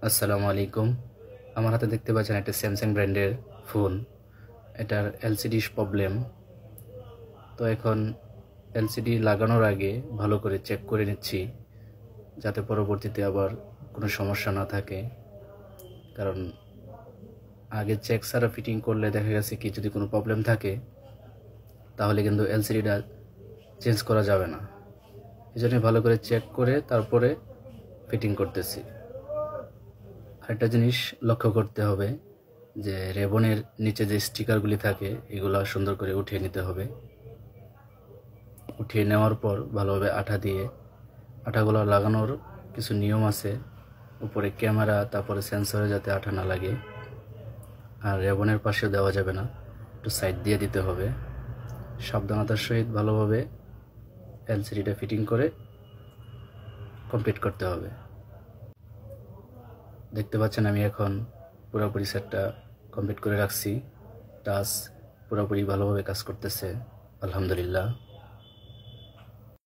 আসসালামু আলাইকুম। আমার হাতে দেখতে পাচ্ছেন একটা স্যামসাং ব্র্যান্ডের ফোন। এটার এলসিডি প্রবলেম। তো এখন এলসিডি লাগানোর আগে ভালো করে চেক করে নিচ্ছি, যাতে পরবর্তীতে আবার কোনো সমস্যা না থাকে। কারণ আগে চেক ছাড়া ফিটিং করলে দেখা গেছে কি, যদি কোনো প্রবলেম থাকে তাহলে কিন্তু এলসিডিটা চেঞ্জ করা যাবে না। এই জন্য ভালো করে চেক করে তারপরে ফিটিং করতেছি। আরেকটা জিনিস লক্ষ্য করতে হবে যে রেবনের নিচে যে স্টিকারগুলি থাকে এগুলো সুন্দর করে উঠিয়ে নিতে হবে। উঠিয়ে নেওয়ার পর ভালোভাবে আঠা দিয়ে, আঠাগুলো লাগানোর কিছু নিয়ম আছে। উপরে ক্যামেরা, তারপরে সেন্সরে যাতে আঠা না লাগে। আর রেবনের পাশেও দেওয়া যাবে না, একটু সাইড দিয়ে দিতে হবে। সাবধানতার সহিত ভালোভাবে এলসিডিটা ফিটিং করে কমপ্লিট করতে হবে। দেখতে পাচ্ছেন আমি এখন পুরোপুরি সেটটা কমপ্লিট করে রাখছি। টাচ পুরোপুরি ভালোভাবে কাজ করতেছে, আলহামদুলিল্লাহ।